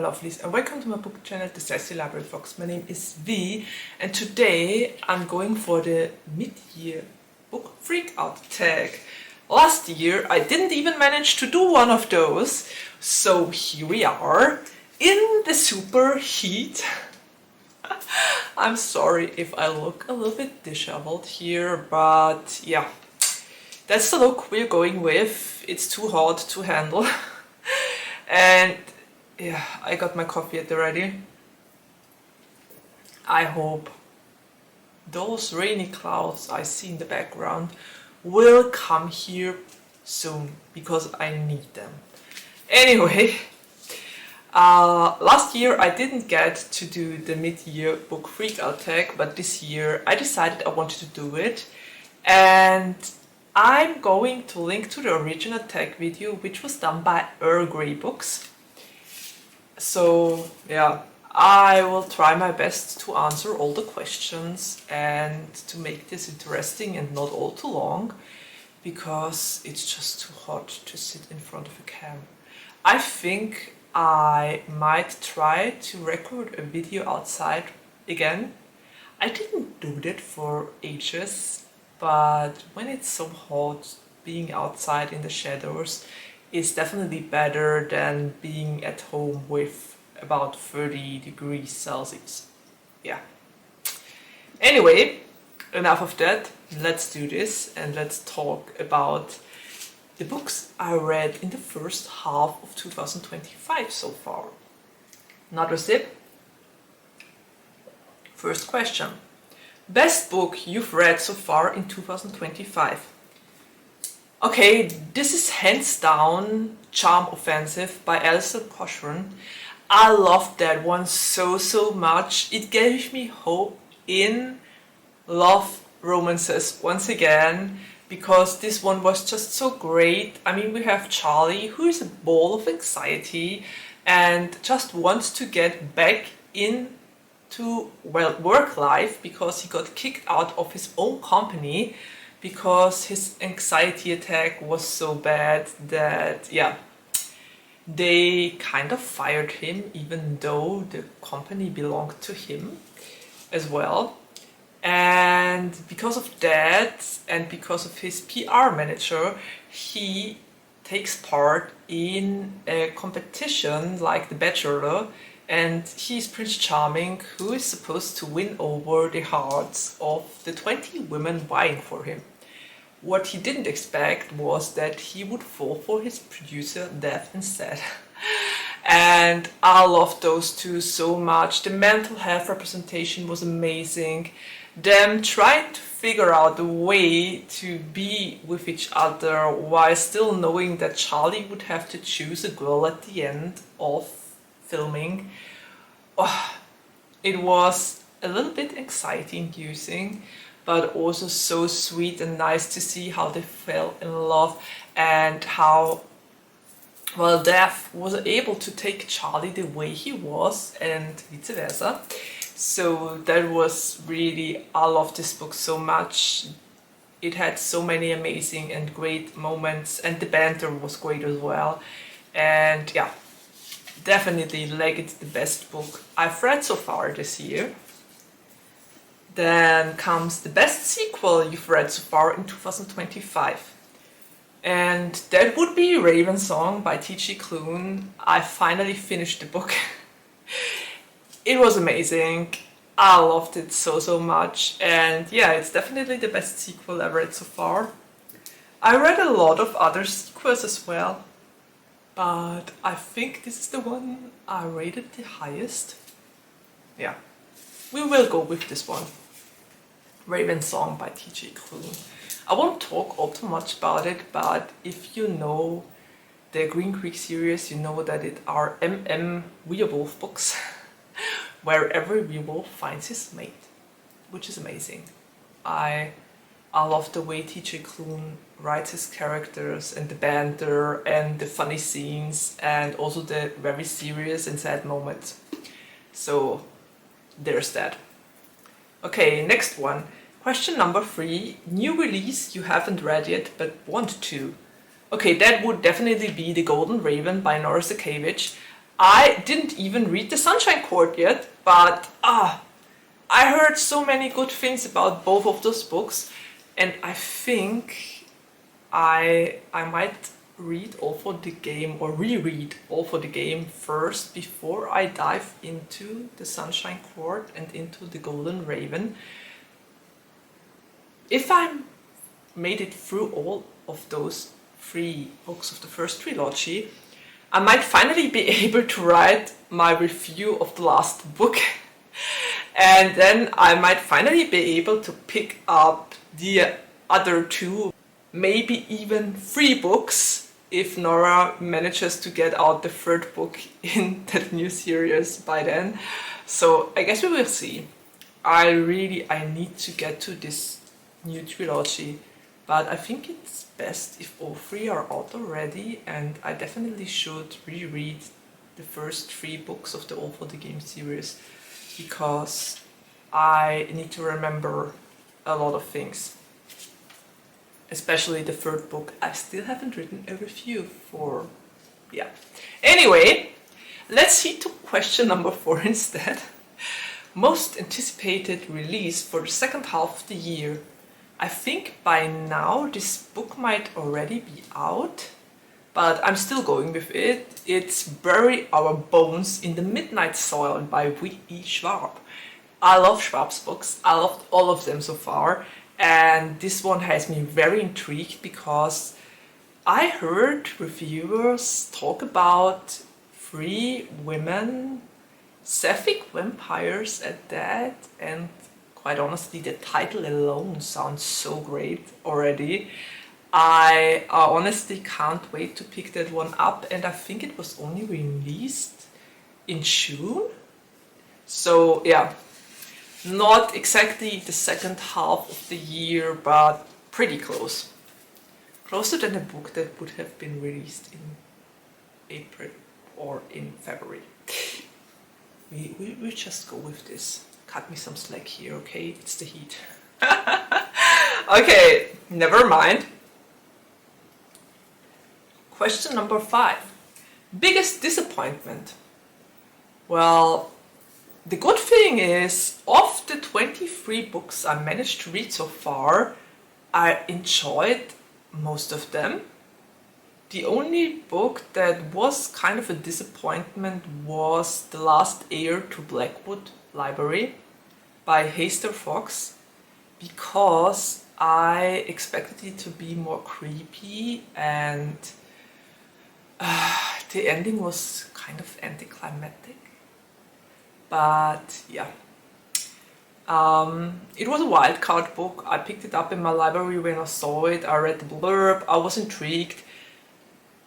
lovelies, and welcome to my book channel, The Sassy Library Fox. My name is V, and today I'm going for the mid-year book Freakout tag. Last year I didn't even manage to do one of those, so here we are in the super heat. I'm sorry if I look a little bit disheveled here, but yeah, that's the look we're going with. It's too hot to handle. And yeah, I got my coffee at the ready. I hope those rainy clouds I see in the background will come here soon, because I need them. Anyway, last year I didn't get to do the mid-year book Freakout tag, but this year I decided I wanted to do it. And I'm going to link to the original tag video, which was done by Earl Grey Books. So yeah, I will try my best to answer all the questions and to make this interesting and not all too long, because it's just too hot to sit in front of a camera. I think I might try to record a video outside again. I didn't do that for ages. But when it's so hot, being outside in the shadows is definitely better than being at home with about 30 degrees Celsius. Yeah. Anyway, enough of that. Let's do this and let's talk about the books I read in the first half of 2025 so far. Another sip. First question. Best book you've read so far in 2025? Okay, this is hands down Charm Offensive by Alison Cochran. I loved that one so much. It gave me hope in love romances once again, because this one was just so great. I mean, we have Charlie, who is a ball of anxiety and just wants to get back in to work life, because he got kicked out of his own company because his anxiety attack was so bad that yeah, they kind of fired him, even though the company belonged to him as well. And because of that, and because of his PR manager, he takes part in a competition like The Bachelor. And he's Prince Charming, who is supposed to win over the hearts of the 20 women vying for him. What he didn't expect was that he would fall for his producer, Dev, instead. And I loved those two so much. The mental health representation was amazing. Them trying to figure out a way to be with each other while still knowing that Charlie would have to choose a girl at the end of filming. Oh, it was a little bit anxiety-inducing, but also so sweet and nice to see how they fell in love, and how well Dev was able to take Charlie the way he was and vice versa. So that was really, I loved this book so much. It had so many amazing and great moments, and the banter was great as well. And yeah, definitely it's the best book I've read so far this year. Then comes the best sequel you've read so far in 2025. And that would be Raven Song by T.J. Klune. I finally finished the book. It was amazing. I loved it so much. And yeah, it's definitely the best sequel I've read so far. I read a lot of other sequels as well, but I think this is the one I rated the highest. Yeah, we will go with this one. Raven Song by T.J. Klune. I won't talk all too much about it, but if you know the Green Creek series, you know that it are werewolf books, where every werewolf finds his mate, which is amazing. I love the way T.J. Klune writes his characters, and the banter and the funny scenes, and also the very serious and sad moments. So there's that. Okay, next one. Question number 3. New release you haven't read yet but want to. Okay, that would definitely be The Golden Raven by Norris Zakevich. I didn't even read The Sunshine Court yet, but I heard so many good things about both of those books, and I think I might read All for the Game or reread All for the Game first before I dive into The Sunshine Court and into The Golden Raven. If I made it through all of those 3 books of the first trilogy, I might finally be able to write my review of the last book. And then I might finally be able to pick up the other 2, maybe even 3 books, if Nora manages to get out the 3rd book in that new series by then. So I guess we will see. I need to get to this new trilogy, but I think it's best if all 3 are out already, and I definitely should reread the first 3 books of the All for the Game series, because I need to remember a lot of things. Especially the 3rd book. I still haven't written a review for... yeah. Anyway, let's see to question number 4 instead. Most anticipated release for the second half of the year. I think by now this book might already be out, but I'm still going with it. It's Bury Our Bones in the Midnight Soil by W.E. Schwab. I love Schwab's books. I loved all of them so far, and this one has me very intrigued because I heard reviewers talk about 3 women, sapphic vampires at that, and quite honestly, the title alone sounds so great already. I honestly can't wait to pick that one up, and I think it was only released in June. So yeah, not exactly the second half of the year, but pretty close. Closer than a book that would have been released in April or in February. We just go with this. Cut me some slack here, okay? It's the heat. Okay, never mind. Question number 5. Biggest disappointment? Well, the good thing is, of the 23 books I managed to read so far, I enjoyed most of them. The only book that was kind of a disappointment was The Last Heir to Blackwood Library by Hester Fox, because I expected it to be more creepy, and the ending was kind of anticlimactic. But yeah, it was a wildcard book. I picked it up in my library when I saw it. I read the blurb, I was intrigued.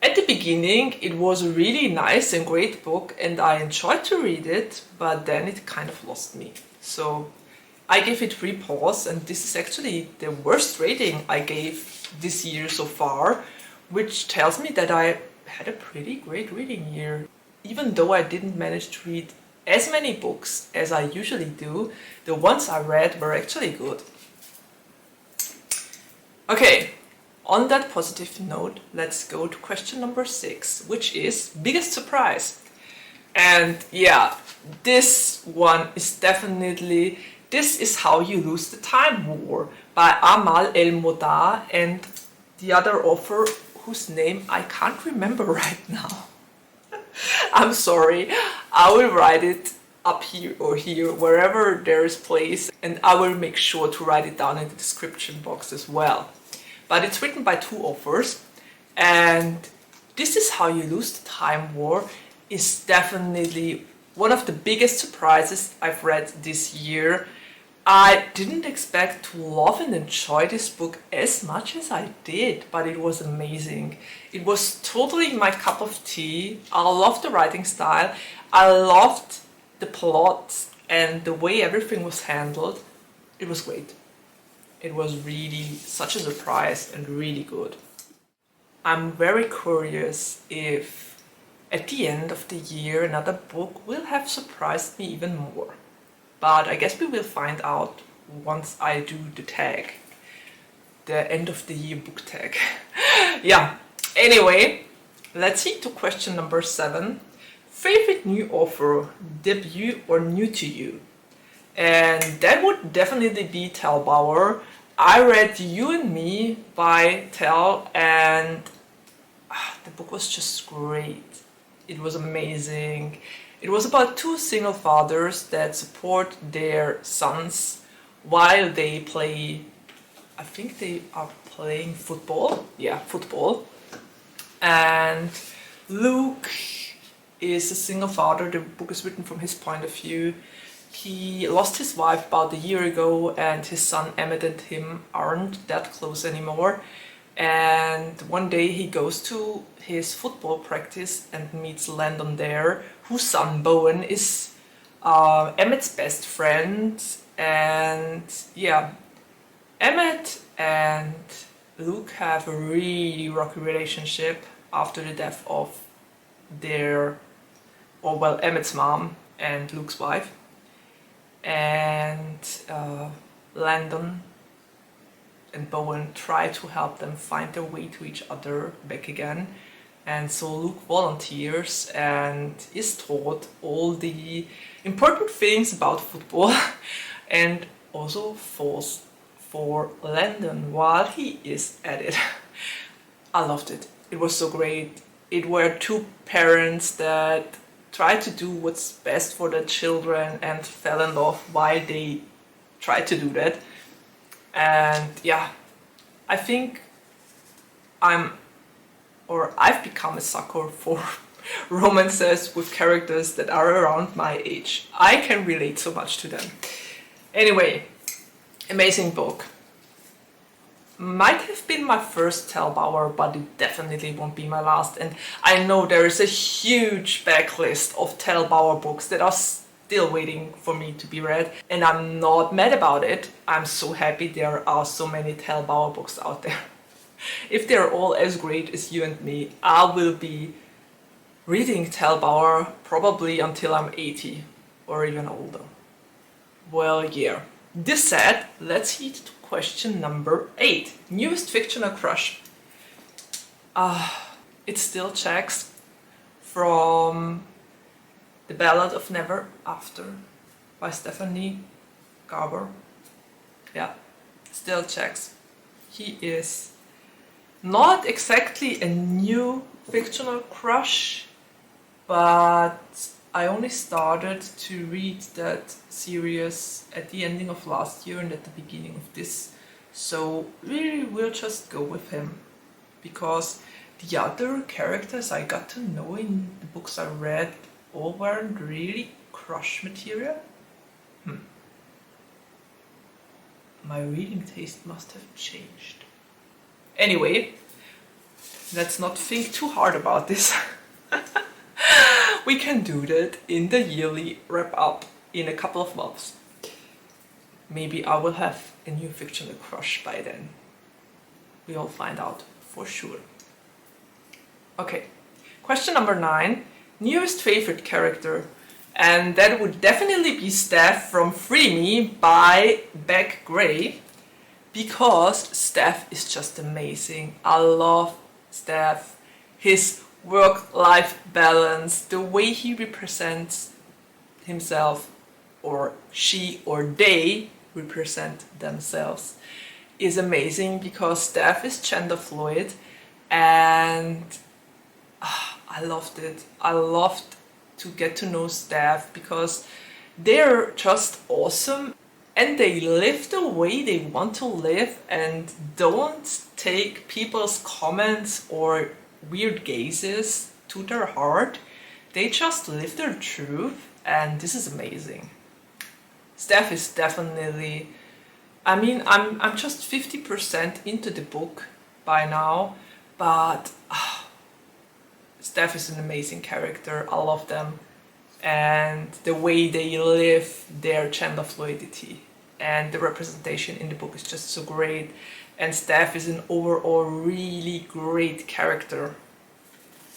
At the beginning it was a really nice and great book, and I enjoyed to read it, but then it kind of lost me. So I gave it 3 paws, and this is actually the worst rating I gave this year so far, which tells me that I had a pretty great reading year. Even though I didn't manage to read as many books as I usually do, the ones I read were actually good. Okay, on that positive note, let's go to question number 6, which is biggest surprise. And yeah, this one is definitely This Is How You Lose the Time War by Amal El-Modar and the other author whose name I can't remember right now. I'm sorry, I will write it up here or here, wherever there is place, and I will make sure to write it down in the description box as well. But it's written by 2 authors, and This Is How You Lose the Time War is definitely one of the biggest surprises I've read this year. I didn't expect to love and enjoy this book as much as I did, but it was amazing. It was totally my cup of tea. I loved the writing style. I loved the plot and the way everything was handled. It was great. It was really such a surprise and really good. I'm very curious if at the end of the year another book will have surprised me even more. But I guess we will find out once I do the tag. The end of the year book tag. Yeah, anyway, let's see to question number 7. Favorite new author, debut or new to you? And that would definitely be Tal Bauer. I read You and Me by Tal, and the book was just great. It was amazing. It was about two single fathers that support their sons while they play, I think they are playing football. Yeah, football. And Luke is a single father. The book is written from his point of view. He lost his wife about a year ago, and his son Emmett and him aren't that close anymore. And one day he goes to his football practice and meets Landon there, whose son Bowen is Emmett's best friend. And yeah, Emmett and Luke have a really rocky relationship after the death of Emmett's mom and Luke's wife. And Landon and Bowen try to help them find their way to each other back again. And so Luke volunteers and is taught all the important things about football and also falls for Landon while he is at it. I loved it. It was so great. It were two parents that tried to do what's best for their children and fell in love while they tried to do that. And yeah, I think I've become a sucker for romances with characters that are around my age. I can relate so much to them. Anyway, amazing book. Might have been my first Tal Bauer, but it definitely won't be my last. And I know there is a huge backlist of Tal Bauer books that are still waiting for me to be read, and I'm not mad about it. I'm so happy there are so many Tal Bauer books out there. If they're all as great as You and Me, I will be reading Tal Bauer probably until I'm 80 or even older. Well, yeah. This said, let's head to question number 8. Newest fictional crush. It still checks from The Ballad of Never After by Stephanie Garber. Yeah, still checks. He is not exactly a new fictional crush, but I only started to read that series at the ending of last year and at the beginning of this. So really we'll just go with him, because the other characters I got to know in the books I read all weren't really crush material. My reading taste must have changed. Anyway, let's not think too hard about this. We can do that in the yearly wrap-up in a couple of months. Maybe I will have a new fictional crush by then. We'll find out for sure. Okay, question number 9. Newest favorite character. And that would definitely be Steph from Free Me by Beck Gray, because Steph is just amazing. I love Steph. His work-life balance, the way he represents himself, or she or they represent themselves, is amazing, because Steph is gender fluid, and I loved it. I loved to get to know Steph because they're just awesome and they live the way they want to live and don't take people's comments or weird gazes to their heart. They just live their truth, and this is amazing. Steph is definitely, I'm just 50% into the book by now, but Steph is an amazing character. I love them, and the way they live their gender fluidity and the representation in the book is just so great. And Steph is an overall really great character.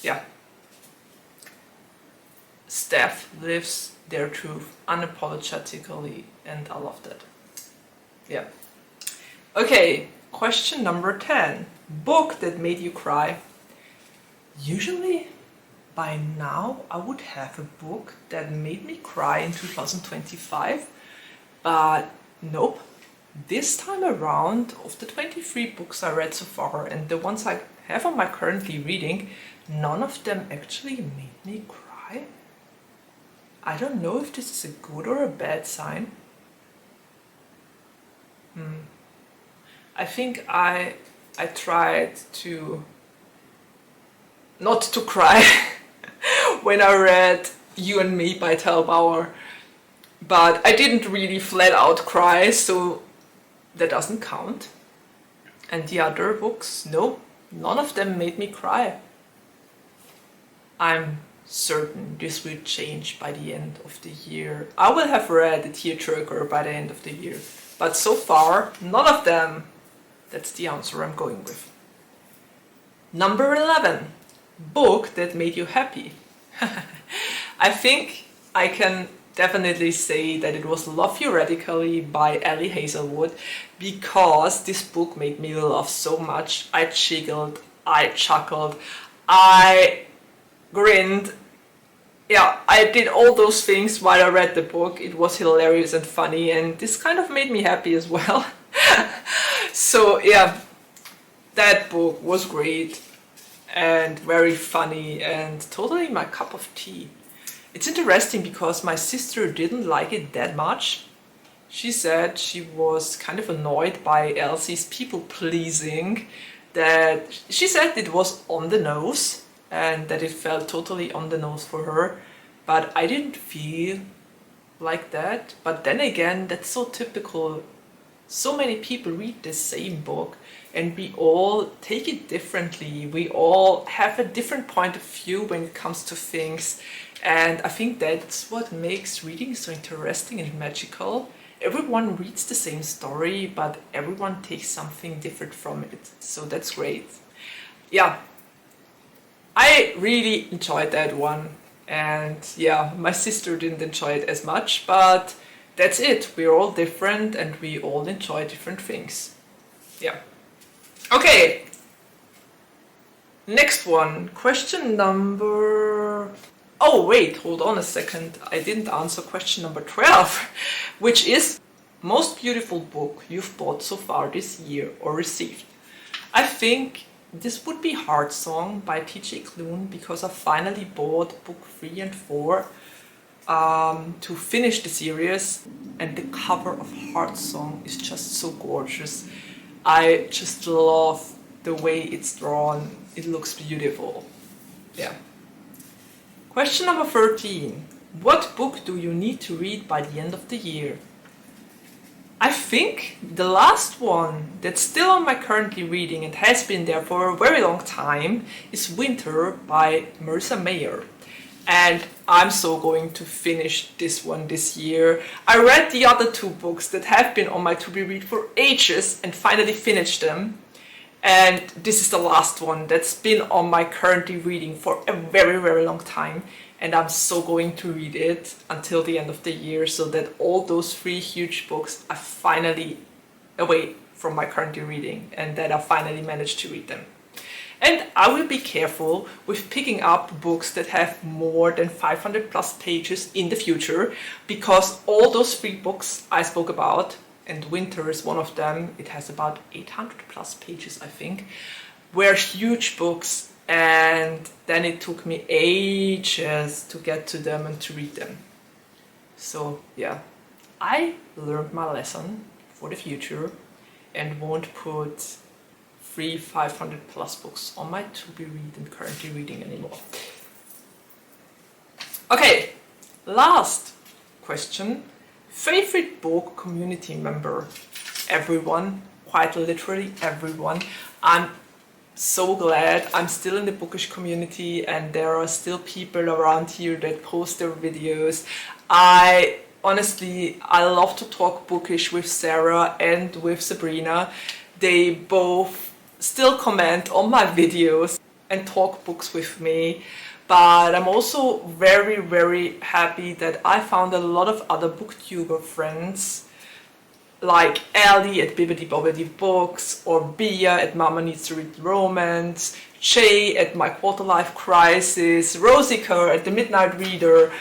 Yeah. Steph lives their truth unapologetically, and I love that. Yeah. Okay, question number 10. Book that made you cry. Usually by now I would have a book that made me cry in 2025, but nope. This time around, of the 23 books I read so far and the ones I have on my currently reading, none of them actually made me cry. I don't know if this is a good or a bad sign. I think I tried to not to cry when I read You and Me by Tal Bauer, but I didn't really flat out cry, so that doesn't count. And the other books, no, none of them made me cry. I'm certain this will change by the end of the year. I will have read a tearjerker by the end of the year, but so far, none of them. That's the answer I'm going with. Number 11. Book that made you happy. I think I can definitely say that it was Love You Radically by Ellie Hazelwood, because this book made me laugh so much. I giggled, I chuckled, I grinned. Yeah, I did all those things while I read the book. It was hilarious and funny, and this kind of made me happy as well. So yeah, that book was great and very funny and totally my cup of tea. It's interesting because my sister didn't like it that much. She said she was kind of annoyed by Elsie's people pleasing, that she said it was on the nose and that it felt totally on the nose for her, but I didn't feel like that. But then again, that's so typical. So many people read the same book and we all take it differently. We all have a different point of view when it comes to things, and I think that's what makes reading so interesting and magical. Everyone reads the same story, but everyone takes something different from it, so that's great. Yeah, I really enjoyed that one, and yeah, my sister didn't enjoy it as much, but that's it. We're all different and we all enjoy different things. Yeah. Okay. Next one. Question number... Oh, wait, hold on a second. I didn't answer question number 12, which is most beautiful book you've bought so far this year or received. I think this would be Heart Song by T.J. Klune, because I finally bought book 3 and 4 to finish the series, and the cover of Heart Song is just so gorgeous. I just love the way it's drawn. It looks beautiful. Yeah. Question number 13. What book do you need to read by the end of the year? I think the last one that's still on my currently reading and has been there for a very long time is Winter by Marissa Mayer. And I'm so going to finish this one this year. I read the other 2 books that have been on my to-be read for ages and finally finished them. And this is the last one that's been on my currently reading for a very, very long time. And I'm so going to read it until the end of the year, so that all those 3 huge books are finally away from my currently reading and that I finally managed to read them. And I will be careful with picking up books that have more than 500 plus pages in the future, because all those 3 books I spoke about, and Winter is one of them, it has about 800 plus pages I think, were huge books, and then it took me ages to get to them and to read them. So yeah, I learned my lesson for the future and won't put 500 plus books on my to-be read and currently reading anymore. Okay, last question. Favorite book community member? Everyone, quite literally everyone. I'm so glad I'm still in the bookish community and there are still people around here that post their videos. I love to talk bookish with Sarah and with Sabrina. They both still comment on my videos and talk books with me, but I'm also very, very happy that I found a lot of other booktuber friends, like Ellie at Bibbidi Bobbidi Books or Bia at Mama Needs to Read Romance, Jay at My Quarter Life Crisis, Rosica at The Midnight Reader,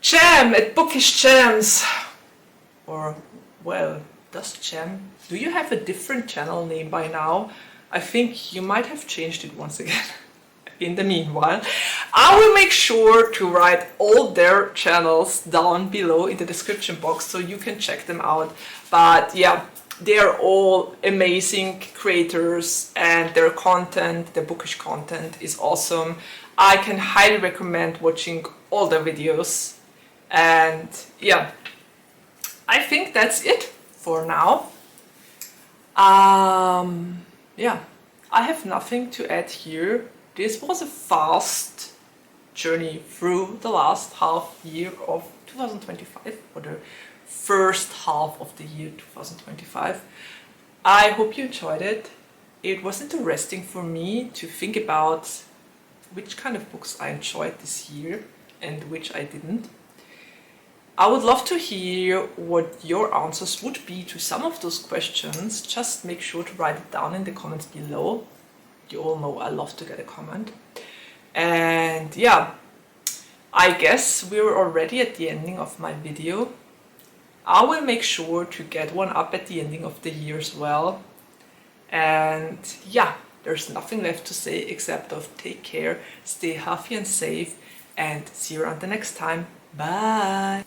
Jam at Bookish Jams, or, well, do you have a different channel name by now? I think you might have changed it once again. In the meanwhile, I will make sure to write all their channels down below in the description box so you can check them out. But yeah, they are all amazing creators and their content, their bookish content is awesome. I can highly recommend watching all their videos. And yeah, I think that's it for now. Yeah, I have nothing to add here. This was a fast journey through the last half year of 2025, or the first half of the year 2025. I hope you enjoyed it. It was interesting for me to think about which kind of books I enjoyed this year and which I didn't. I would love to hear what your answers would be to some of those questions. Just make sure to write it down in the comments below. You all know I love to get a comment. And yeah, I guess we're already at the ending of my video. I will make sure to get one up at the ending of the year as well. And yeah, there's nothing left to say except of take care, stay healthy and safe, and see you around the next time. Bye!